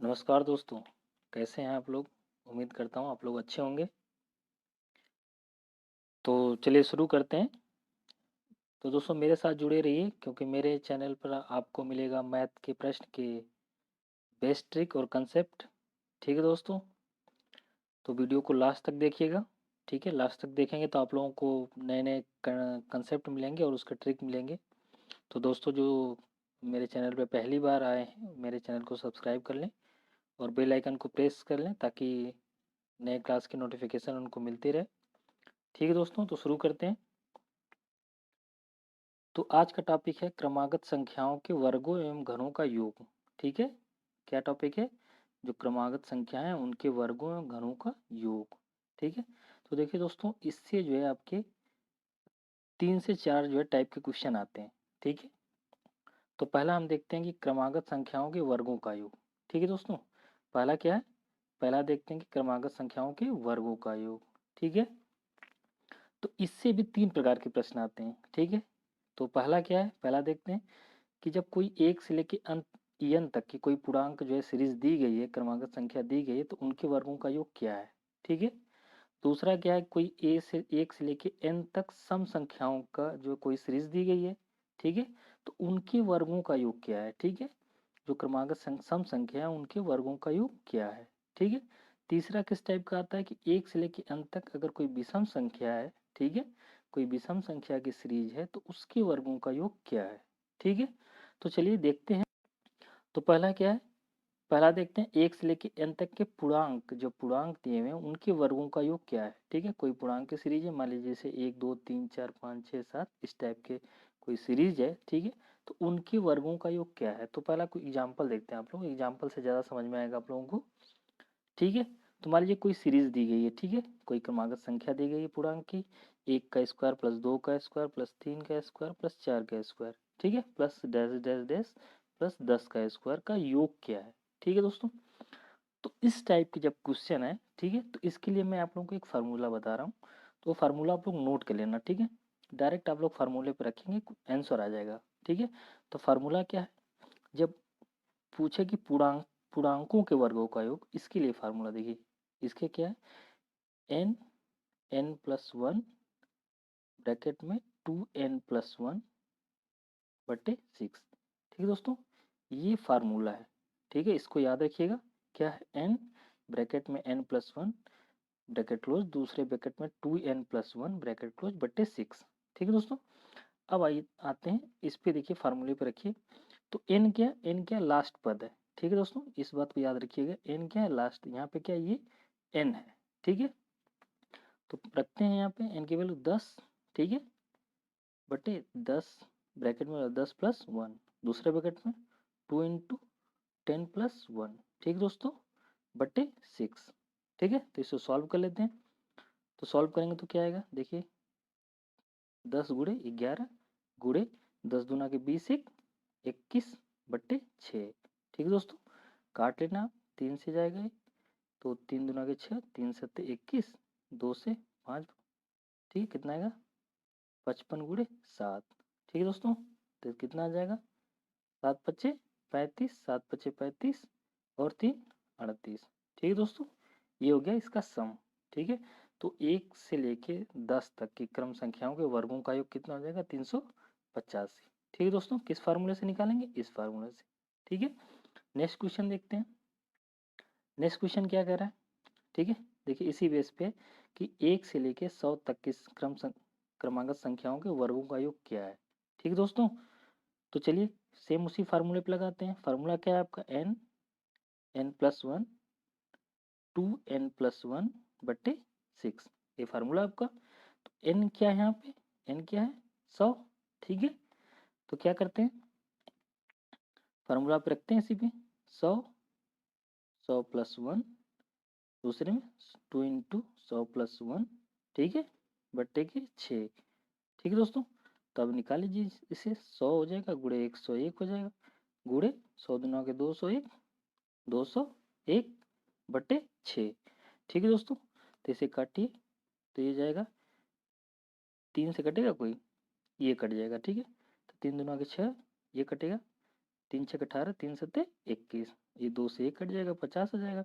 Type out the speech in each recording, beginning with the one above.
नमस्कार दोस्तों, कैसे हैं आप लोग? उम्मीद करता हूँ आप लोग अच्छे होंगे। तो चलिए शुरू करते हैं। तो दोस्तों मेरे साथ जुड़े रहिए क्योंकि मेरे चैनल पर आपको मिलेगा मैथ के प्रश्न के बेस्ट ट्रिक और कंसेप्ट। ठीक है दोस्तों, तो वीडियो को लास्ट तक देखिएगा। ठीक है, लास्ट तक देखेंगे तो आप लोगों को नए नए कंसेप्ट मिलेंगे और उसके ट्रिक मिलेंगे। तो दोस्तों जो मेरे चैनल पर पहली बार आए हैं, मेरे चैनल को सब्सक्राइब कर लें और बेल आइकन को प्रेस कर लें ताकि नए क्लास की नोटिफिकेशन उनको मिलती रहे। ठीक है दोस्तों, तो शुरू करते हैं। तो आज का टॉपिक है क्रमागत संख्याओं के वर्गों एवं घनों का योग। ठीक है, क्या टॉपिक है? जो क्रमागत संख्याएं हैं उनके वर्गों एवं घनों का योग। ठीक है, तो देखिए दोस्तों, इससे जो है आपके 3 से 4 जो है टाइप के क्वेश्चन आते हैं। ठीक है, तो पहला हम देखते हैं कि क्रमागत संख्याओं के वर्गों का योग। ठीक है दोस्तों, पहला क्या है? पहला देखते हैं कि क्रमागत संख्याओं के वर्गों का योग। ठीक है, तो इससे भी 3 प्रकार के प्रश्न आते हैं। ठीक है, तो पहला क्या है? पहला देखते हैं कि जब कोई एक से लेके अंत एन तक की कोई पूर्णांक जो है सीरीज दी गई है, क्रमागत संख्या दी गई है, तो उनके वर्गों का योग क्या है। ठीक है, दूसरा क्या है? कोई एक से लेके एन तक सम संख्याओं का जो कोई सीरीज दी गई है। ठीक है, तो उनके वर्गों का योग क्या है। ठीक है, जो क्रमागत सम संख्या है उनके वर्गों का योग क्या है। ठीक है, तीसरा किस टाइप का आता है कि एक से लेके अंत तक अगर कोई विषम संख्या है, ठीक है, कोई विषम संख्या की सीरीज है तो उसके वर्गों का योग क्या है। ठीक है, तो चलिए देखते हैं। तो पहला क्या है? पहला देखते हैं एक से लेके एन तक के पूर्णांक, जो पूर्णांक दिए हुए हैं उनके वर्गों का योग क्या है। ठीक है, कोई पूर्णांक की सीरीज है, मान लीजिए जैसे 1 2 3 4 5 6 7 इस टाइप के कोई सीरीज है। ठीक है, तो उनके वर्गों का योग क्या है। तो पहला कोई एग्जाम्पल देखते हैं। आप लोग एग्जाम्पल से ज़्यादा समझ में आएगा आप लोगों को। ठीक है, तो मान लीजिए कोई सीरीज दी गई है। ठीक है, कोई क्रमागत संख्या दी गई है पूर्णांक की, 1 का स्क्वायर प्लस 2 का स्क्वायर प्लस 3 का स्क्वायर। ठीक है, plus dash dash dash plus 10 का स्क्वायर का योग क्या है। ठीक है दोस्तों, तो इस टाइप के जब क्वेश्चन है, ठीक है, तो इसके लिए मैं आप लोगों को एक फार्मूला बता रहा हूँ। तो फार्मूला आप लोग नोट कर लेना। ठीक है, डायरेक्ट आप लोग फार्मूले पे रखेंगे, आंसर आ जाएगा। ठीक है, तो फार्मूला क्या है? जब पूछे कि पूर्णांकों के वर्गों का योग, इसके लिए फार्मूला देखिए। इसके क्या है? N n plus one bracket में 2n+1 बटे 6। ठीक है दोस्तों, ये फार्मूला है। ठीक है, इसको याद रखिएगा। क्या है? एन ब्रैकेट में n+1 ब्रैकेट क्लोज, दूसरे ब्रैकेट में 2n+1 ब्रैकेट क्लोज बटे 6। ठीक है दोस्तों, अब आइए आते हैं इस पे। देखिए फार्मूले पे रखिए। तो n क्या? n क्या? लास्ट पद है। ठीक है दोस्तों, इस बात को याद रखिएगा। n क्या है? लास्ट। यहाँ पे क्या? ये n है। ठीक है, तो रखते हैं यहाँ पे n की वैल्यू 10। ठीक है, बटे 10 ब्रैकेट में 10+1, दूसरे ब्रैकेट में 2 × 10+1। ठीक दोस्तों, बटे 6। ठीक है, तो इसे सॉल्व कर लेते हैं। तो सॉल्व करेंगे तो क्या आएगा? देखिए 10 × 11 गुड़े 10 दूना के 20 21 बटे 6। ठीक है दोस्तों, काट लेना आप। 3 से जाएगा ये, तो 3 दूना के 6, 3 7 21, 2 से 5। ठीक है, कितना आएगा? 55 × 7। ठीक है दोस्तों, तो कितना आ जाएगा? 7 × 5 = 35, 7 × 5 = 35 और 3 = 38। ठीक है दोस्तों, ये हो गया इसका सम। ठीक है, तो 1 से लेके 10 तक की क्रम संख्याओं के वर्गों का योग कितना हो जाएगा? 385। ठीक है दोस्तों, किस फार्मूले से निकालेंगे? इस फार्मूले से। ठीक है, नेक्स्ट क्वेश्चन देखते हैं। नेक्स्ट क्वेश्चन क्या कह रहा है? ठीक है, देखिए इसी बेस पे कि 1 से लेके 100 तक की क्रमागत संख्याओं के वर्गों का योग क्या है। ठीक है दोस्तों, तो चलिए सेम उसी फार्मूले पे लगाते हैं। फार्मूला क्या है आपका? n+1 2n+1 बटे 6। ये फार्मूला आपका। तो n क्या है यहाँ पे? n क्या है? 100। ठीक है, तो क्या करते हैं? फार्मूला पे रखते हैं इसी पे। 100 100+1, दूसरे में 2 × 100+1। ठीक है, बट्टे के 6। ठीक है दोस्तों, तो अब निकाल लीजिए इसे। 100 हो जाएगा गुड़े 101 हो जाएगा, गुड़े 100 दूना के 201, 201 बटे 6। ठीक है दोस्तों, तो इसे काटिए तो ये जाएगा, 3 से कटेगा कोई? ये कट जाएगा। ठीक है, तो 3 दूना के 6, ये कटेगा, 3 छक 18, 3 सत्ते 21, ये 2 से 1 कट जाएगा, 50 हो जाएगा।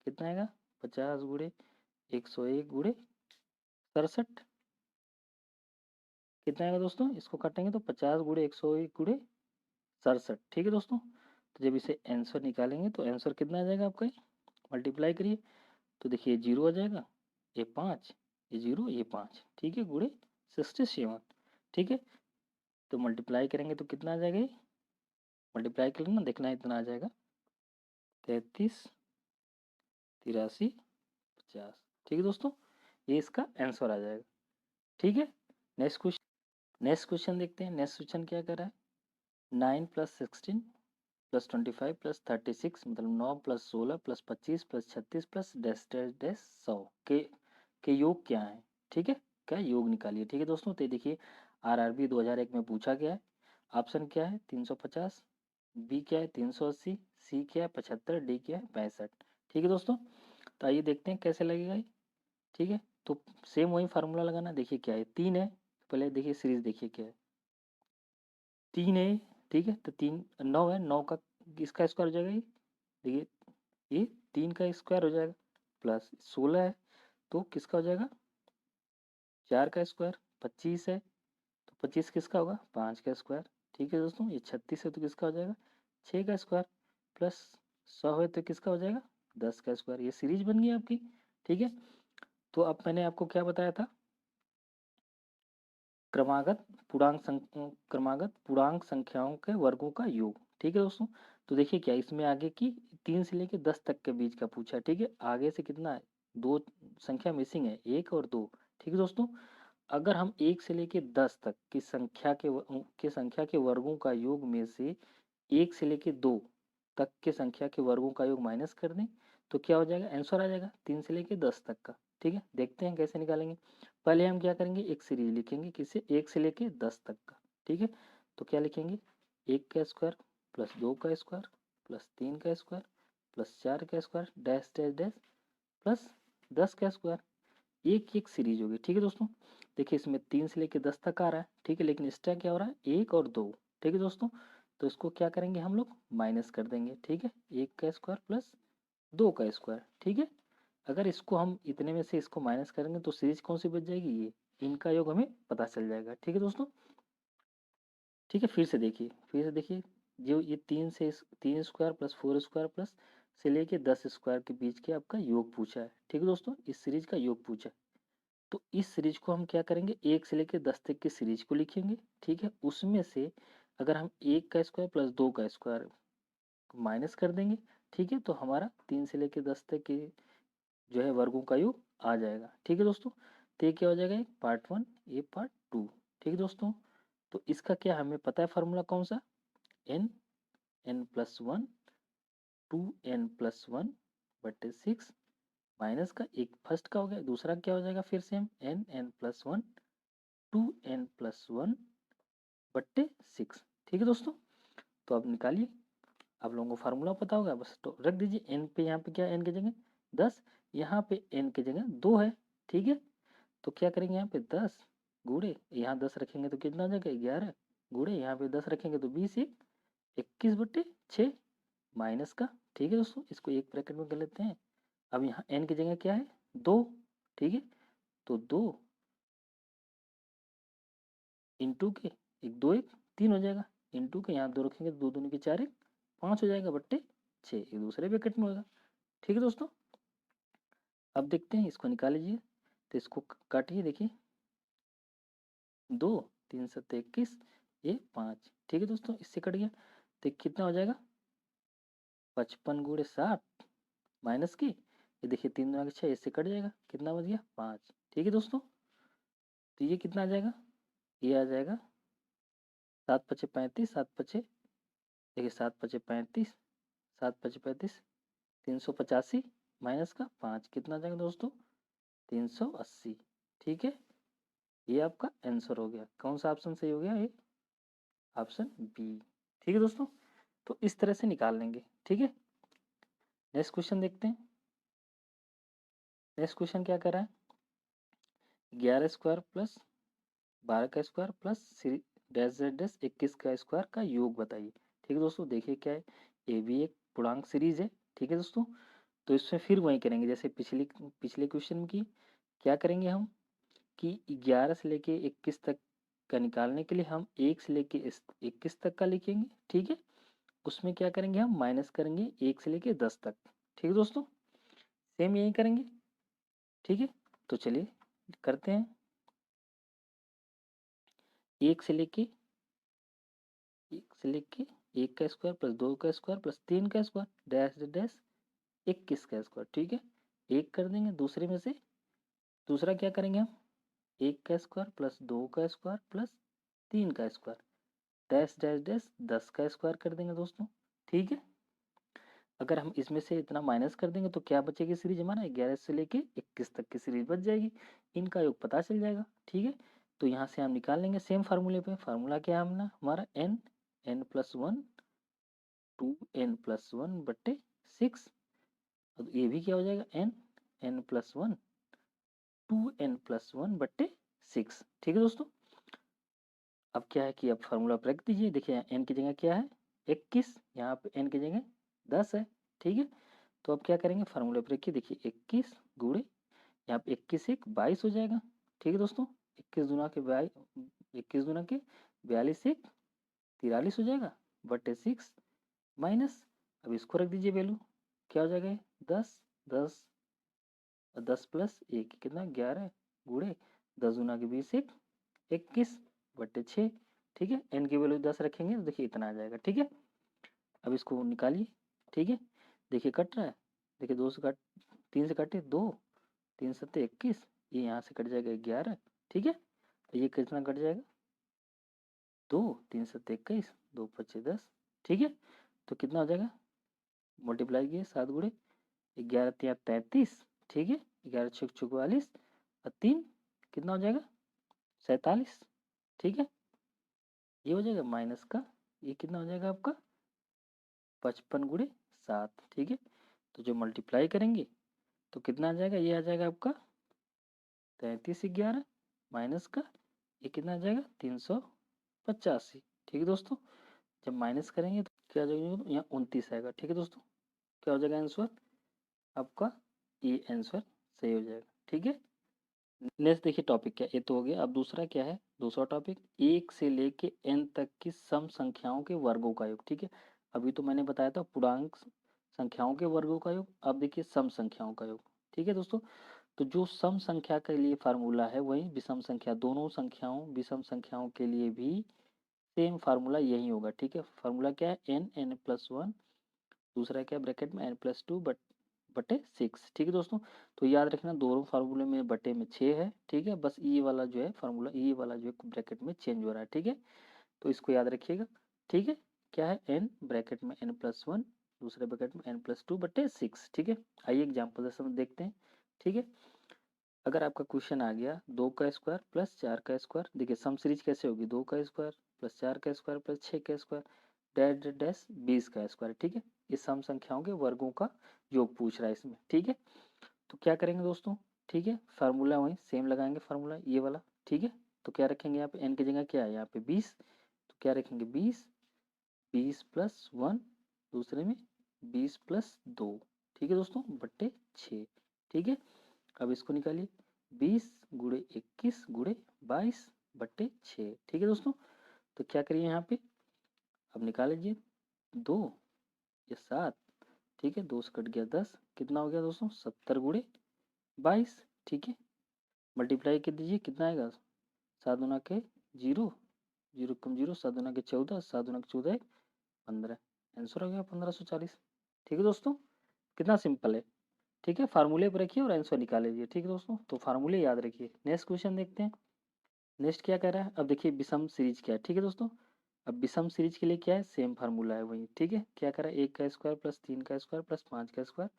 कितना आएगा? 50 गुणे 101 गुणे 67, कितना आएगा दोस्तों? इसको काटेंगे तो 50 गुणे 101 गुणे 67, ठीक है दोस्तों। तो जब इसे आंसर निकालेंगे तो आंसर कितना आ जाएगा आपका? मल्टीप्लाई करिए तो देखिए 0 आ जाएगा, ये 5, ये 0, ये 5, ठीक है, गुणे 67, ठीक है। तो मल्टीप्लाई करेंगे तो कितना आ जाएगा? ये मल्टीप्लाई कर लेना, देखना इतना आ जाएगा 33, 83, 50, ठीक है दोस्तों, ये इसका आंसर आ जाएगा, ठीक है। नेक्स्ट क्वेश्चन देखते हैं। नेक्स्ट क्वेश्चन क्या कर रहा है? 9 + 16 + 25 + 36, मतलब 9 + 16 + 25 + 36 + डैश डैश डैश 100 के योग क्या है? ठीक है, क्या योग निकालिए, ठीक है दोस्तों। तो देखिए आरआरबी 2001 में पूछा गया है। ऑप्शन क्या है? 350, बी क्या है? 380, सी क्या है? 75, डी क्या है? 65, ठीक है दोस्तों। तो आइए देखते हैं कैसे लगेगा ये, ठीक है। तो सेम वही फार्मूला लगाना। देखिए क्या है, 3 है, पहले देखिए सीरीज, देखिए क्या है, 3 है, ठीक है। तो 3 9 है, 9 का इसका स्क्वायर हो जाएगा ये, देखिए ये 3 का स्क्वायर हो जाएगा, प्लस 16 है तो किसका हो जाएगा? 4 का स्क्वायर, 25 है तो 25 किसका होगा? 5 का स्क्वायर, ठीक है दोस्तों। ये 36 है तो किसका हो जाएगा? 6 का स्क्वायर, प्लस 100 है तो किसका हो जाएगा? 10 का स्क्वायर। ये सीरीज बन गई आपकी, ठीक है। तो अब मैंने आपको क्या बताया था? क्रमागत पूर्णांक संख्याओं के वर्गों का योग, ठीक है दोस्तों। तो देखिए क्या इसमें आगे की 3 से लेके 10 तक के बीच का पूछा है, ठीक है। आगे से कितना है? 2 संख्या मिसिंग है, 1 और 2, ठीक है दोस्तों। अगर हम 1 से लेके 10 तक की संख्या के वर्गों का योग में से 1 से लेके 2 तक के संख्या के वर्गों का योग माइनस कर दें तो क्या हो जाएगा? आंसर आ जाएगा 3 से लेके 10 तक का, ठीक है। देखते हैं कैसे निकालेंगे। पहले हम क्या करेंगे? एक सीरीज लिखेंगे, किससे? 1 से लेके 10 तक का, ठीक है। तो क्या लिखेंगे? 1 का स्क्वायर प्लस 2 का स्क्वायर प्लस 3 का स्क्वायर प्लस 4 का square dash dash dash plus 10 का स्क्वायर। एक एक सीरीज होगी, ठीक है दोस्तों। देखिए इसमें 3 से लेके 10 तक आ रहा है, ठीक है, लेकिन इसका क्या हो रहा है? 1 और 2, ठीक है दोस्तों। तो इसको क्या करेंगे हम लोग? माइनस कर देंगे, ठीक है। 1 का स्क्वायर प्लस 2 का स्क्वायर, ठीक है। अगर इसको हम इतने में से इसको माइनस करेंगे तो सीरीज कौन सी बच जाएगी? ये, इनका योग हमें पता चल जाएगा, ठीक है दोस्तों। ठीक है, फिर से देखिए, जो ये 3 स्क्वायर प्लस 4 स्क्वायर प्लस से लेके 10 स्क्वायर के बीच के आपका योग पूछा है, ठीक है दोस्तों, इस सीरीज का योग पूछा है। तो इस सीरीज को हम क्या करेंगे? 1 से लेके 10 तक की सीरीज को लिखेंगे, ठीक है। उसमें से अगर हम 1 का स्क्वायर प्लस 2 का स्क्वायर माइनस कर देंगे, ठीक है, तो हमारा 3 से लेके 10 तक के जो है वर्गों का योग आ जाएगा, ठीक है दोस्तों। तो ये क्या हो जाएगा? पार्ट 1, ये पार्ट 2, ठीक है दोस्तों। तो इसका क्या हमें पता है फार्मूला कौन सा? एन n+1 2n+1/6 माइनस का एक फर्स्ट का हो गया, दूसरा क्या हो जाएगा? फिर से हम n+1 2n+1/6, ठीक है दोस्तों। तो अब निकालिए, आप लोगों को फार्मूला पता होगा, बस तो रख दीजिए n पे, यहाँ पे क्या n की जगह 10, यहाँ पे n की जगह 2 है, ठीक है। तो क्या करेंगे? यहाँ पे 10 गुणे, यहाँ 10 रखेंगे तो कितना हो जाएगा? 11 गुणे, यहाँ पे 10 रखेंगे तो 20, 21/6 माइनस का, ठीक है दोस्तों। इसको एक ब्रैकेट में कर लेते हैं। अब यहाँ n की जगह क्या है? 2, ठीक है। तो 2 इंटू के, एक 2 1 3 हो जाएगा, इंटू के यहाँ 2 रखेंगे तो 2 दूनी के 4 1 5 हो जाएगा, बट्टे 6 एक दूसरे ब्रैकेट में होगा, ठीक है दोस्तों। अब देखते हैं, इसको निकाल लीजिए, तो इसको काटिए, देखिए 2 3 7 21, ये 5, ठीक है दोस्तों, इससे कट गया तो कितना हो जाएगा? 55 गुणे 60 माइनस की, ये देखिए 3 2 6, इससे कट जाएगा, कितना बच गया? 5, ठीक है दोस्तों। तो ये कितना आ जाएगा? ये आ जाएगा 7 पचे 35, 7 पचे, देखिए 7 पचे 35, 7 पचे 35, 385 माइनस का 5, कितना आ जाएगा दोस्तों? 380, ठीक है। ये आपका आंसर हो गया। कौन सा ऑप्शन सही हो गया? ये ऑप्शन बी, ठीक है दोस्तों। तो इस तरह से निकाल लेंगे, ठीक है। नेक्स्ट क्वेश्चन देखते हैं। नेक्स्ट क्वेश्चन क्या कर रहा है? 11 स्क्वायर प्लस 12 का square plus dash dash dash 21 का स्क्वायर का योग बताइए, ठीक है दोस्तों। देखिए क्या है, ये भी एक पूर्णांक सीरीज है, ठीक है दोस्तों। तो इसमें फिर वही करेंगे जैसे पिछले पिछले क्वेश्चन की। क्या करेंगे हम कि 11 से लेके 21 तक का निकालने के लिए हम 1 से लेके 21 तक का लिखेंगे, ठीक है। उसमें क्या करेंगे, हम माइनस करेंगे 1 से लेके 10 तक, ठीक है दोस्तों। सेम यही करेंगे, ठीक है। तो चलिए करते हैं। 1 से लेके 1 का स्क्वायर प्लस 2 का स्क्वायर प्लस 3 का स्क्वायर डैश डैश 21 का स्क्वायर, ठीक है। एक कर देंगे दूसरे में से। दूसरा क्या करेंगे हम, 1 का स्क्वायर प्लस 2 का स्क्वायर प्लस 3 का स्क्वायर डैश डैश डैश 10 का स्क्वायर कर देंगे दोस्तों, ठीक है। अगर हम इसमें से इतना माइनस कर देंगे तो क्या बचेगी सीरीज हमारा, 11 से लेके 21 तक की सीरीज बच जाएगी। इनका योग पता चल जाएगा, ठीक है। तो यहाँ से हम निकाल लेंगे सेम फार्मूले पे। फार्मूला क्या है हमने, हमारा n plus one 2n plus one बट्टे 6। ये भी क्या हो जाएगा, n plus one 2n plus one बट्टे 6, ठीक है दोस्तों। अब क्या है कि अब फार्मूला पर रख दीजिए। देखिए n की जगह क्या है 21, यहाँ पे n की जगह 10 है, ठीक है। तो अब क्या करेंगे, फार्मूले पर रखिए। देखिए 21 गुणे यहाँ पे 21 एक 22 हो जाएगा, ठीक है दोस्तों। 21 दूना के 42 एक 43 हो जाएगा बटे 6 माइनस। अब इसको रख दीजिए वैल्यू, क्या हो जाएगा ये 10 10 10 प्लस एक कितना 11 गुणे 10 दूना के 20 एक 21 बटे 6, ठीक है। एन की वैल्यू 10 रखेंगे तो देखिए इतना आ जाएगा, ठीक है। अब इसको निकालिए, ठीक है। देखिए कट रहा है, देखिए 2 से कट 3 से कटे 2, 3 सत्ते 21, ये यहाँ से कट जाएगा 11, ठीक है। ये कितना कट जाएगा 2, 3 सत्ते 21, 2 पच्चे 10, ठीक है। तो कितना हो जाएगा, मल्टीप्लाई किए 7 गुणे 11 तिया 33, ठीक है। 11 छक 44 और 3 कितना हो जाएगा 47, ठीक है। ये हो जाएगा माइनस का, ये कितना हो जाएगा आपका 55 गुणे 7, ठीक है। तो जो मल्टीप्लाई करेंगे तो कितना आ जाएगा, ये आ जाएगा आपका 33 11 माइनस का ये कितना आ जाएगा 385, ठीक है दोस्तों। जब माइनस करेंगे तो क्या आ जाएगा, यहाँ 29 आएगा, ठीक है दोस्तों। क्या हो जाएगा आंसर आपका, ये आंसर सही हो जाएगा, ठीक है। नेक्स्ट देखिए टॉपिक क्या, ये तो हो गया। अब दूसरा क्या है, दूसरा टॉपिक 1 से लेके n तक की सम संख्याओं के वर्गों का योग, ठीक है। अभी तो मैंने बताया था पूर्णांक संख्याओं के वर्गों का योग, अब देखिए सम संख्याओं का योग, ठीक है दोस्तों। तो जो सम संख्या के लिए फार्मूला है वही विषम संख्या, दोनों संख्याओं विषम संख्याओं के लिए भी सेम फार्मूला यही होगा, ठीक है। फार्मूला क्या है, n प्लस वन, दूसरा क्या ब्रैकेट में n+2 बटे 6, ठीक है दोस्तों। तो याद रखना दोनों फार्मूले में बटे में 6 है, ठीक है। बस ये वाला जो है फार्मूला, ये वाला जो है ब्रैकेट में चेंज हो रहा है, ठीक है। तो इसको याद रखिएगा, ठीक है। क्या है n ब्रैकेट में n+1, दूसरे ब्रैकेट में n+2 बटे 6, ठीक है। आइए एग्जाम्पल से देखते हैं, ठीक है। अगर आपका क्वेश्चन आ गया 2 का स्क्वायर प्लस 4 का स्क्वायर, देखिए सम सीरीज कैसे होगी, 2 का स्क्वायर प्लस 4 का स्क्वायर प्लस 6 का स्क्वायर डैश डैश 20 का स्क्वायर, ठीक है। इस सम संख्याओं के वर्गों का योग पूछ रहा है इसमें, ठीक है। तो क्या करेंगे दोस्तों, ठीक है। फार्मूला वही सेम लगाएंगे, फार्मूला ये वाला, ठीक है। तो क्या रखेंगे यहाँ पे, एन की जगह क्या है यहाँ पे 20, तो क्या रखेंगे 20, 20 प्लस वन, दूसरे में 20 प्लस 2, ठीक है दोस्तों बट्टे 6, ठीक है। अब इसको निकालिए, 20 गुणे 21 गुणे 22 बट्टे 6, ठीक है दोस्तों। तो क्या करिए यहाँ पे, अब निकाल लीजिए 2 या 7, ठीक है। 2 से कट गया 10, कितना हो गया दोस्तों 70 गुणे 22, ठीक है। मल्टीप्लाई कर दीजिए कितना आएगा, 7 दूना के 0, 0 कम 0, 7 दूना के 14, 7 दूना के 14 15, आंसर हो गया 1540, ठीक है दोस्तों। कितना सिंपल है, ठीक है। फार्मूले पर रखिए और आंसर निकाल लीजिए, ठीक है दोस्तों। तो फार्मूले याद रखिए। नेक्स्ट क्वेश्चन देखते हैं। नेक्स्ट क्या कह रहा है, अब देखिए विषम सीरीज क्या है, ठीक है दोस्तों। अब विषम सीरीज के लिए क्या है, सेम फार्मूला है वही, ठीक है। क्या कह रहा है, 1 का स्क्वायर प्लस 3 का स्क्वायर प्लस 5 का स्क्वायर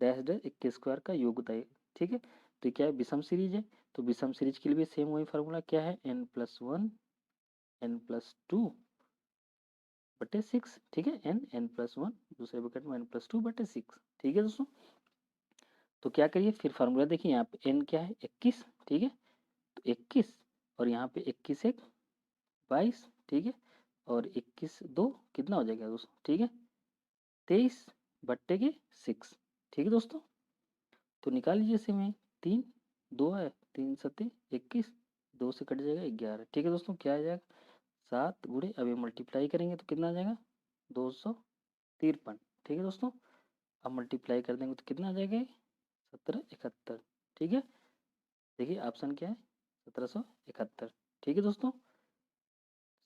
डैश डैश 1 के स्क्वायर का योग बताइए, ठीक है। तो क्या है, विषम सीरीज है। तो विषम सीरीज के लिए भी सेम वही फार्मूला क्या है, n+1 n+2 बटे 6, ठीक है। n+1 दूसरे ब्रैकेट में n+2 बटे 6, ठीक है दोस्तों। तो क्या करिए फिर फार्मूला देखिए, यहाँ पे n क्या है 21, ठीक है। तो 21 और यहाँ पे 21 एक 22, ठीक है। और 21 2 कितना हो जाएगा दोस्तों, ठीक है 23 बट्टे के 6, ठीक है दोस्तों। तो निकाल लीजिए इसे में 3 2 है 3 सत्ते 21, 2 से कट जाएगा 11, ठीक है दोस्तों। क्या आ जाएगा 7 गुणे, अभी मल्टीप्लाई करेंगे तो कितना आ जाएगा 253, ठीक है दोस्तों। अब मल्टीप्लाई कर देंगे तो कितना आ जाएगा 1771, ठीक है। देखिए ऑप्शन क्या है 1771, ठीक है दोस्तों,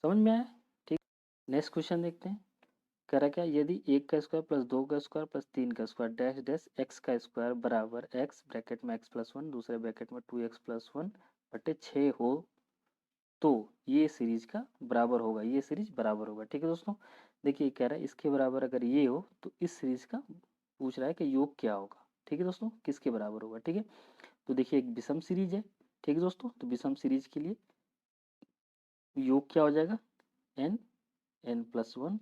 समझ में आया। ठीक, नेक्स्ट क्वेश्चन देखते हैं। कह रहा क्या, यदि 1 का स्क्वायर प्लस 2 का स्क्वायर प्लस 3 का स्क्वायर डैश डैश एक्स का स्क्वायर बराबर एक्स ब्रैकेट में एक्स प्लस वन दूसरे ब्रैकेट में 2x प्लस वन बटे 6 हो तो ये सीरीज का बराबर होगा, ये सीरीज बराबर होगा, ठीक है दोस्तों। देखिए कह रहा है इसके बराबर अगर ये हो तो इस सीरीज का पूछ रहा है कि योग क्या होगा, ठीक है दोस्तों, किसके बराबर होगा, ठीक है। तो देखिए एक विषम सीरीज है, ठीक है दोस्तों, तो विषम सीरीज के लिए योग क्या हो जाएगा n n plus one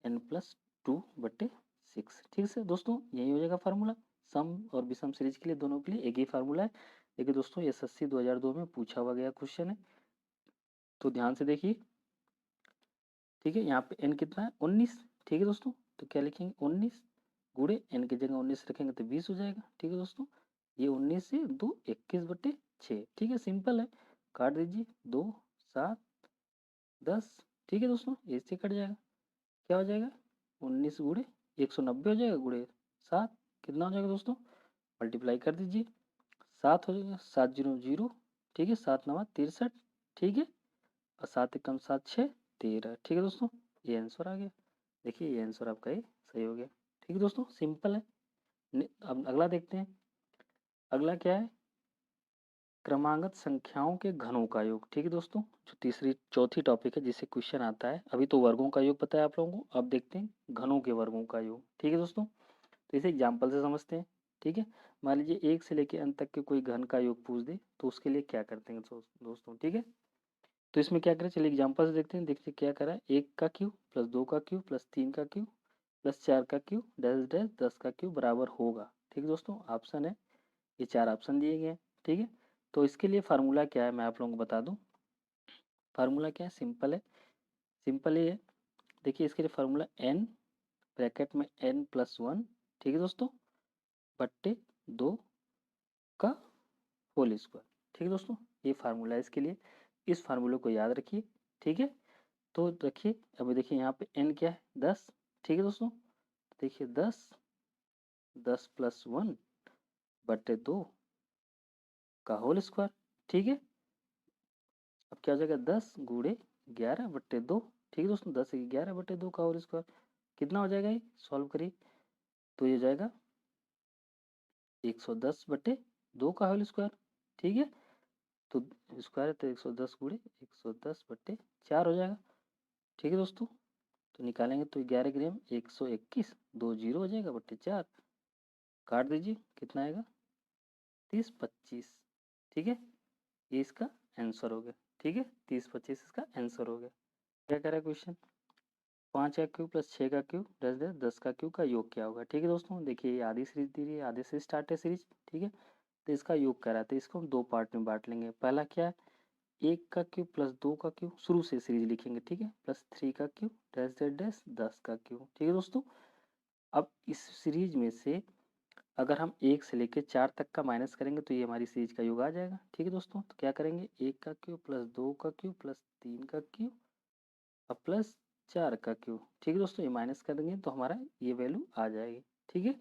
n plus two बट्टे 6, ठीक है दोस्तों, यही हो जाएगा फार्मूला। सम और विषम सीरीज के लिए दोनों के लिए एक ही फार्मूला है। देखिए दोस्तों एसएससी 2002 में पूछा हुआ गया क्वेश्चन है, तो ध्यान से देखिए, ठीक है। यहाँ पे एन कितना है 19, ठीक है दोस्तों, तो क्या लिखेंगे 19 गुणे एन की जगह 19 रखेंगे तो 20 हो जाएगा, ठीक है दोस्तों। ये 19 से 2 21 बटे 6, ठीक है सिंपल है, काट दीजिए 2 7 10, ठीक है दोस्तों, इससे कट जाएगा। क्या हो जाएगा 19 गुणे 190 हो जाएगा गुणे 7, कितना हो जाएगा दोस्तों, मल्टीप्लाई कर दीजिए 7 हो जाएगा 7 जीरो जीरो, ठीक है 7 नवा 63, ठीक है, और 7 एकम 7 6 13, ठीक है दोस्तों, ये आंसर आ गया। देखिए ये आंसर आपका ये सही हो गया, ठीक है दोस्तों, सिंपल है। अब अगला देखते हैं। अगला क्या है, क्रमागत संख्याओं के घनों का योग, ठीक है दोस्तों, जो तीसरी चौथी टॉपिक है जिससे क्वेश्चन आता है। अभी तो वर्गों का योग पता है आप लोगों को, अब देखते हैं घनों के वर्गों का योग, ठीक है दोस्तों। तो इसे एग्जाम्पल से समझते हैं, ठीक है। मान लीजिए 1 से लेकर अंत तक के कोई घन का योग पूछ दे तो उसके लिए क्या करते हैं दोस्तों, ठीक है। तो इसमें क्या करें, चलिए एग्जाम्पल से देखते हैं। देखिए क्या करा है, 1 का क्यूब प्लस 2 का क्यूब प्लस 3 का क्यूब प्लस 4 का क्यूब डैश डैश 10 का क्यूब बराबर होगा, ठीक है दोस्तों, ऑप्शन है, ये 4 ऑप्शन दिए गए हैं, ठीक है। तो इसके लिए फार्मूला क्या है मैं आप लोगों को बता दूं। फार्मूला क्या है, सिंपल है, सिंपल ही है। देखिए इसके लिए फार्मूला एन ब्रैकेट में एन प्लस वन, ठीक है दोस्तों, बट्टे 2 का होल स्क्वायर, ठीक है दोस्तों, ये फार्मूला है इसके लिए। इस फार्मूले को याद रखिए, ठीक है। तो देखिए अभी देखिए यहाँ पे एन क्या है 10, ठीक है दोस्तों, देखिए 10 10 प्लस वन बट्टे 2 का होल स्क्वायर, ठीक है। अब क्या हो जाएगा 10 गुणे 11 बट्टे 2, ठीक है दोस्तों, 10 11 बट्टे 2 का होल स्क्वायर, कितना हो जाएगा ये सॉल्व करिए तो ये जाएगा 110 बट्टे 2 का होल स्क्वायर, ठीक है। तो स्क्वायर है तो 110 गुणे 110 बट्टे 4 हो जाएगा, ठीक है दोस्तों। तो निकालेंगे तो 11 ग्राम 121 दो जीरो हो जाएगा बट्टे 4, काट दीजिए कितना आएगा 30 25, ठीक है, ये इसका आंसर हो गया, ठीक है, 30 25 इसका आंसर हो गया। क्या कह रहा है क्वेश्चन, 5 का क्यूब प्लस 6 का क्यूब दस दस 10 का क्यूब का योग क्या होगा, ठीक है दोस्तों। देखिए ये आधी सीरीज दी रही है, आधे से स्टार्ट है सीरीज, ठीक है। तो इसका योग कह रहा है तो इसको हम दो पार्ट में बांट लेंगे। पहला क्या है, 1 का क्यूब प्लस 2 का क्यूब शुरू से सीरीज लिखेंगे, ठीक है, प्लस 3 का क्यूब डैश डैश डैश 10 का क्यूब, ठीक है दोस्तों। अब इस सीरीज में से अगर हम 1 से लेकर 4 तक का माइनस करेंगे तो ये हमारी सीरीज का योग आ जाएगा, ठीक है दोस्तों। तो क्या करेंगे 1 का क्यूब प्लस 2 का क्यूब प्लस 3 का क्यूब और प्लस 4 का क्यूब, ठीक है दोस्तों, ये माइनस कर देंगे तो हमारा ये वैल्यू आ जाएगी, ठीक है।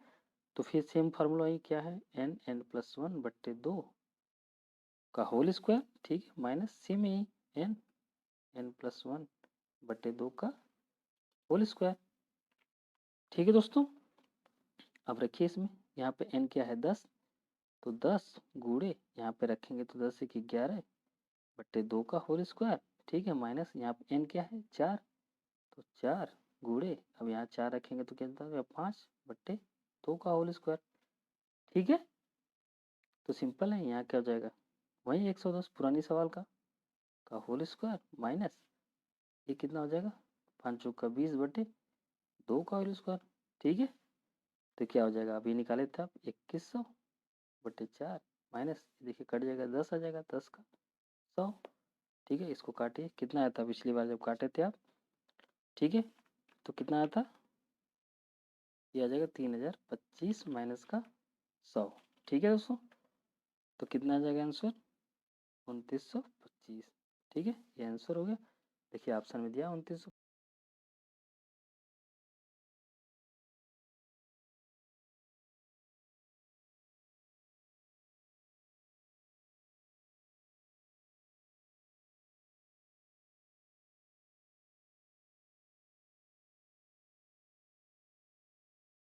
तो फिर सेम फार्मूला ही क्या है एन एन प्लस वन बट्टे 2 का होल स्क्वायर, ठीक है, माइनस सेम ही एन एन प्लस वन बट्टे 2 का होल स्क्वायर, ठीक है दोस्तों। अब रखिए इसमें, यहाँ पे एन क्या है 10, तो 10 गुणे यहाँ पे रखेंगे तो 10 की 11 बट्टे 2 का होल स्क्वायर, ठीक है, माइनस यहाँ पे एन क्या है 4, तो 4 गुणे अब यहाँ 4 रखेंगे तो कितना होगा 5 बट्टे 2 का होल स्क्वायर, ठीक है। तो सिंपल है, यहाँ क्या हो जाएगा वही 110 पुरानी सवाल का होल स्क्वायर माइनस ये कितना हो जाएगा 5 चौक का 20 बटे 2 का होल स्क्वायर, ठीक है। तो क्या हो जाएगा अभी निकाले थे आप 2100 बटे 4 माइनस देखिए कट जाएगा 10 आ जाएगा 10 का 100, ठीक है, इसको काटिए, कितना आया था पिछली बार जब काटे थे आप, ठीक है, तो कितना आया था, ये आ जाएगा 3025 माइनस का 100, ठीक है दोस्तों, तो कितना आ जाएगा आंसर, 2925, ठीक है, ये आंसर हो गया। देखिए ऑप्शन में दिया 2925।